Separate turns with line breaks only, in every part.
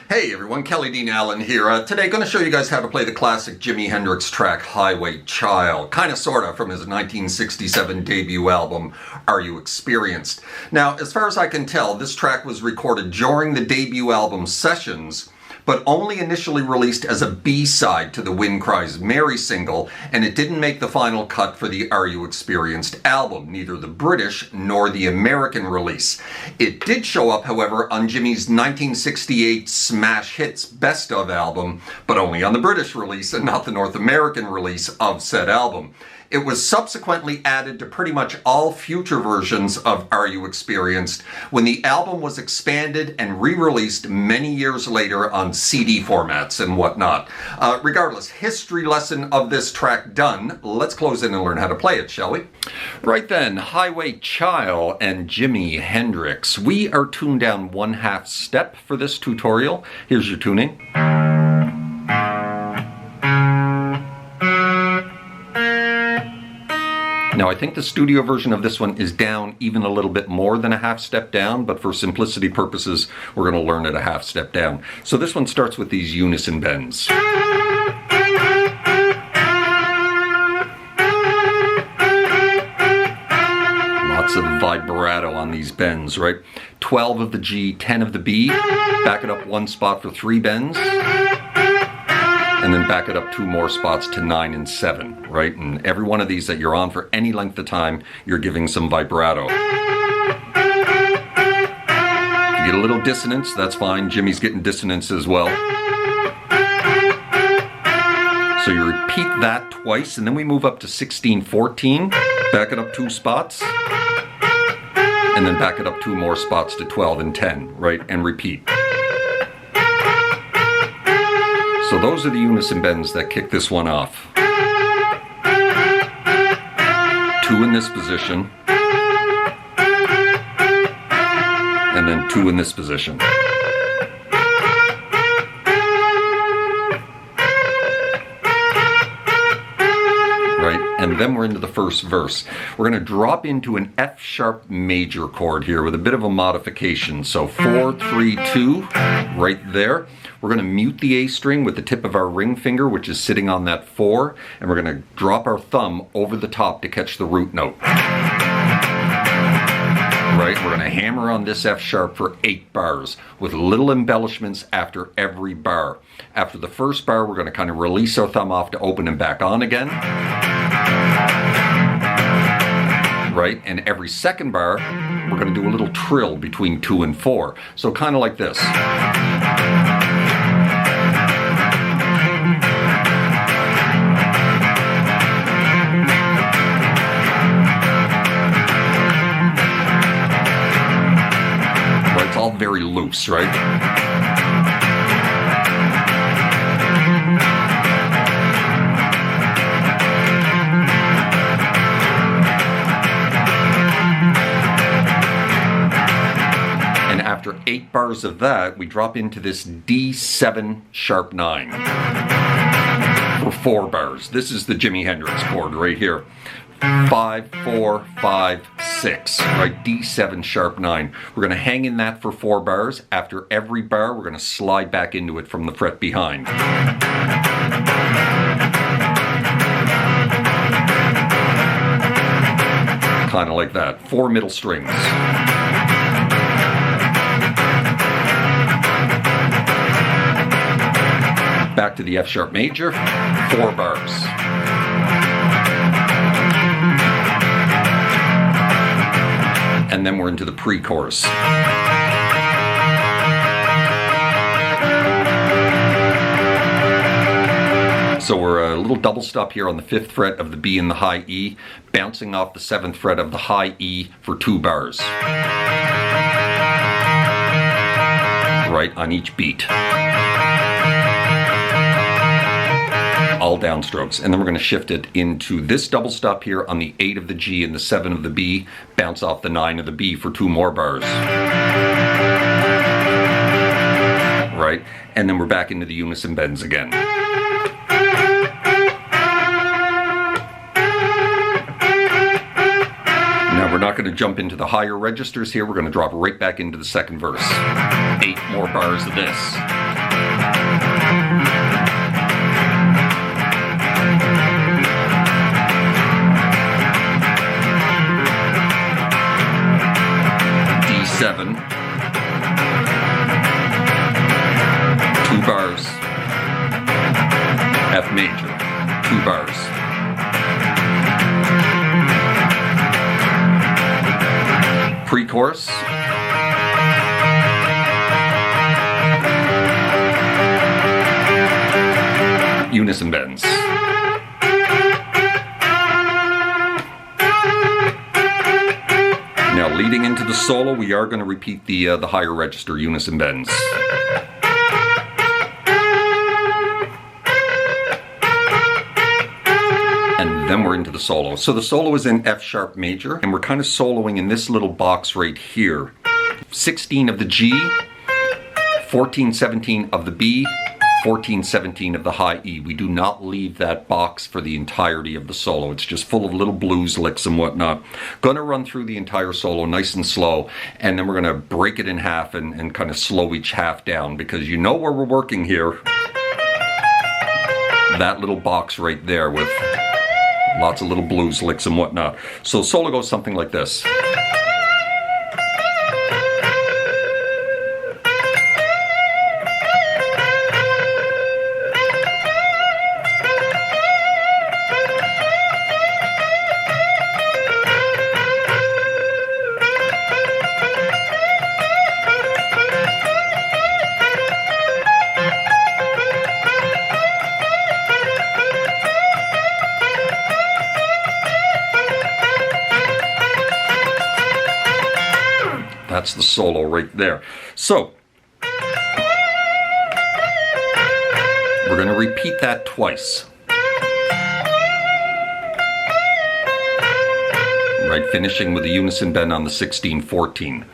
Hey everyone, Kelly Dean Allen here. Today going to show you guys how to play the classic Jimi Hendrix track Highway Chile, kinda sorta from his 1967 debut album, Are You Experienced? Now, as far as I can tell, this track was recorded during the debut album sessions, but only initially released as a B-side to the Wind Cries Mary single, and it didn't make the final cut for the Are You Experienced album, neither the British nor the American release. It did show up, however, on Jimi's 1968 Smash Hits Best Of album, but only on the British release and not the North American release of said album. It was subsequently added to pretty much all future versions of Are You Experienced when the album was expanded and re-released many years later on CD formats and whatnot. Regardless, history lesson of this track done. Let's close in and learn how to play it, shall we? Right then, Highway Chile and Jimi Hendrix. We are tuned down 1/2 step for this tutorial. Here's your tuning. Now, I think the studio version of this one is down even a little bit more than a 1/2 step down, but for simplicity purposes, we're going to learn it a 1/2 step down. So this one starts with these unison bends. Lots of vibrato on these bends, right? 12 of the G, 10 of the B, back it up 1 spot for 3 bends. And then back it up 2 more spots to 9 and 7, right? And every one of these that you're on for any length of time, you're giving some vibrato. If you get a little dissonance, that's fine. Jimi's getting dissonance as well. So you repeat that twice, and then we move up to 16, 14, back it up 2 spots, and then back it up 2 more spots to 12 and 10, right? And repeat. So those are the unison bends that kick this one off. 2 in this position, and then 2 in this position. Right, and then we're into the first verse. We're going to drop into an F sharp major chord here with a bit of a modification. So 4, 3, 2, right there. We're going to mute the A string with the tip of our ring finger, which is sitting on that 4, and we're going to drop our thumb over the top to catch the root note. Right, we're going to hammer on this F sharp for 8 bars with little embellishments after every bar. After the first bar, we're going to kind of release our thumb off to open and back on again. Right, and every second bar, we're going to do a little trill between 2 and 4. So kind of like this. It's all very loose, right? And after 8 bars of that, we drop into this D7 sharp 9 for 4 bars. This is the Jimi Hendrix chord right here. 5, 4, 5, 6, right? D7 sharp 9. We're going to hang in that for 4 bars. After every bar, we're going to slide back into it from the fret behind. Kind of like that. 4 middle strings. Back to the F sharp major, 4 bars. And then we're into the pre-chorus. So we're a little double stop here on the 5th fret of the B and the high E, bouncing off the 7th fret of the high E for 2 bars. Right on each beat. All downstrokes, and then we're going to shift it into this double stop here on the 8 of the G and the 7 of the B, bounce off the 9 of the B for 2 more bars. Right, and then we're back into the unison bends again. Now we're not going to jump into the higher registers here, we're going to drop right back into the second verse. 8 more bars of this. D7, 2 bars, F major, 2 bars. Pre-chorus. Unison bends. Now, leading into the solo, we are going to repeat the higher register unison bends. And then we're into the solo. So the solo is in F sharp major, and we're kind of soloing in this little box right here. 16 of the G, 14/17 of the B, 14/17 of the high E. We do not leave that box for the entirety of the solo. It's just full of little blues licks and whatnot. Gonna run through the entire solo nice and slow, and then we're gonna break it in half and kind of slow each half down, because you know where we're working here. That little box right there with lots of little blues licks and whatnot. So solo goes something like this. That's the solo right there. So, we're going to repeat that twice. Right, finishing with a unison bend on the 16/14.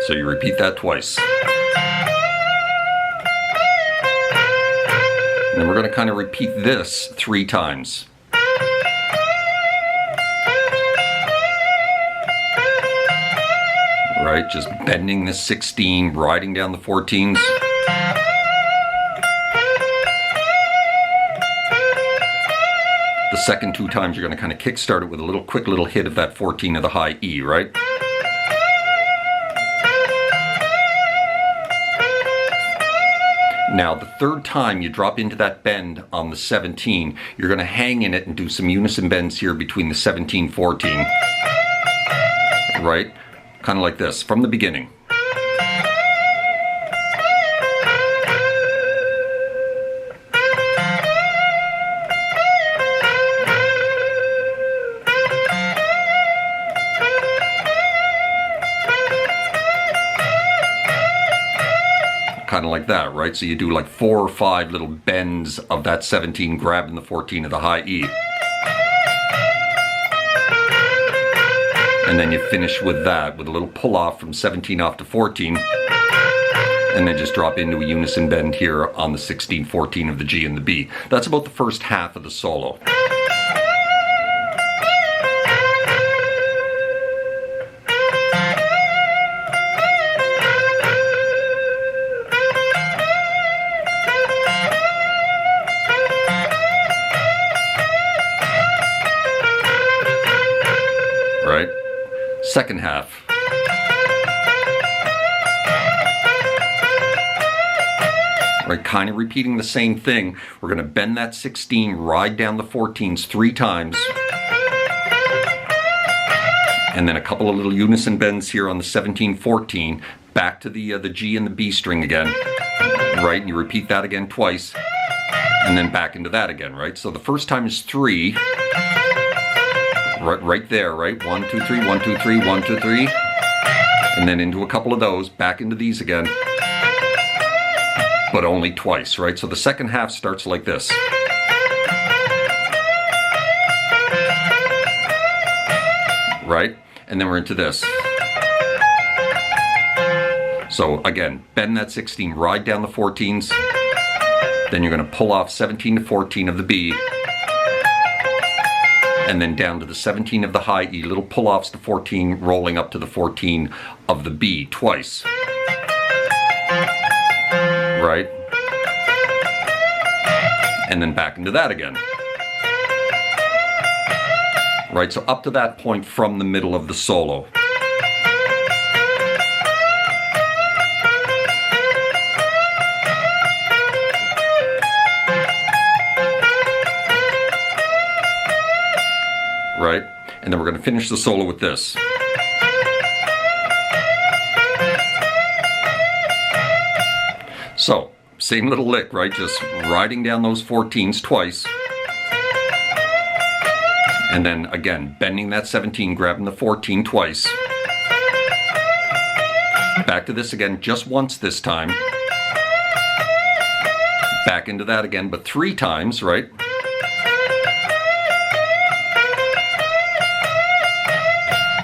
So you repeat that twice. And then we're going to kind of repeat this 3 times. Right, just bending the 16, riding down the 14s. The second 2 times you're going to kind of kickstart it with a quick little hit of that 14 of the high E, right? Now, the third time you drop into that bend on the 17, you're going to hang in it and do some unison bends here between the 17/14, right? Kind of like this, from the beginning. Kind of like that, right? So you do like 4 or 5 little bends of that 17, grabbing the 14 of the high E. And then you finish with that, with a little pull off from 17 off to 14, and then just drop into a unison bend here on the 16/14 of the G and the B. That's about the first half of the solo. Right? Second half. Right, kind of repeating the same thing. We're going to bend that 16, ride down the 14s 3 times. And then a couple of little unison bends here on the 17/14, back to the G and the B string again. Right, and you repeat that again twice. And then back into that again, right? So the first time is 3. Right there, right? 1, 2, 3, 1, 2, 3, 1, 2, 3. And then into a couple of those, back into these again. But only twice, right? So the second half starts like this. Right? And then we're into this. So again, bend that 16, ride down the 14s. Then you're going to pull off 17 to 14 of the B. and then down to the 17 of the high E, little pull-offs to 14, rolling up to the 14 of the B twice. Right? And then back into that again. Right, so up to that point from the middle of the solo. Right, and then we're going to finish the solo with this. So, same little lick, right? Just riding down those 14s twice. And then again, bending that 17, grabbing the 14 twice. Back to this again, just once this time. Back into that again, but 3 times, right?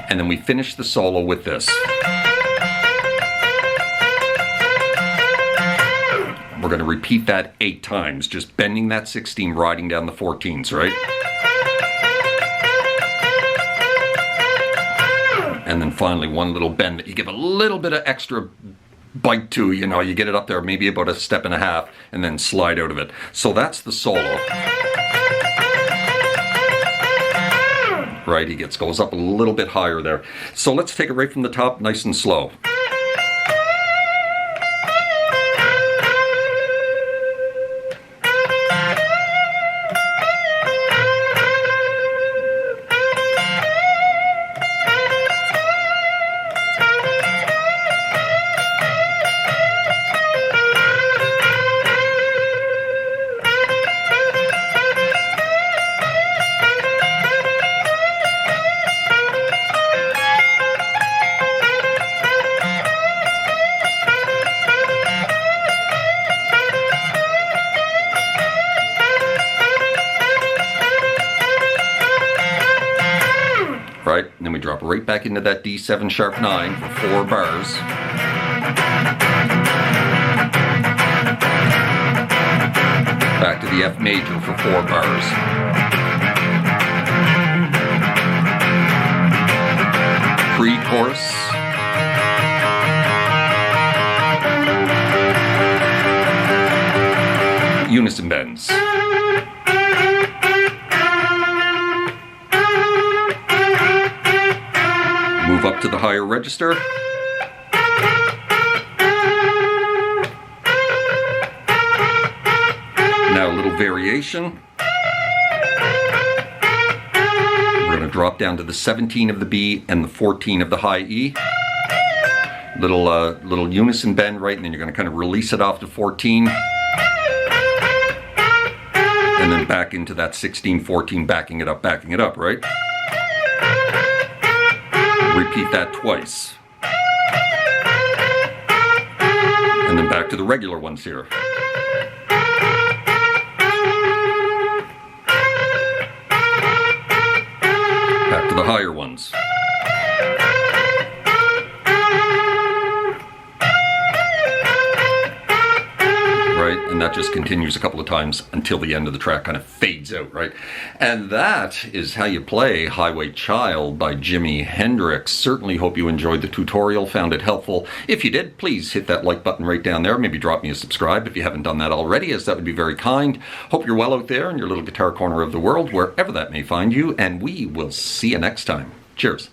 And then we finish the solo with this. We're going to repeat that 8 times, just bending that 16, riding down the 14s, right? And then finally one little bend that you give a little bit of extra bite to, you know, you get it up there maybe about a step and a half and then slide out of it. So that's the solo. Right, goes up a little bit higher there. So let's take it right from the top, nice and slow. Right, and then we drop right back into that D7 sharp 9 for 4 bars. Back to the F major for 4 bars. Pre-chorus. Unison bends. Move up to the higher register. Now a little variation. We're going to drop down to the 17 of the B and the 14 of the high E. Little unison bend, right, and then you're going to kind of release it off to 14. And then back into that 16, 14, backing it up, right? Repeat that twice. And then back to the regular ones here. Back to the higher ones. Right, and that just continues a couple of times until the end of the track kind of fades out, right? And that is how you play Highway Child by Jimi Hendrix. Certainly hope you enjoyed the tutorial, found it helpful. If you did, please hit that like button right down there. Maybe drop me a subscribe if you haven't done that already, as that would be very kind. Hope you're well out there in your little guitar corner of the world, wherever that may find you, and we will see you next time. Cheers.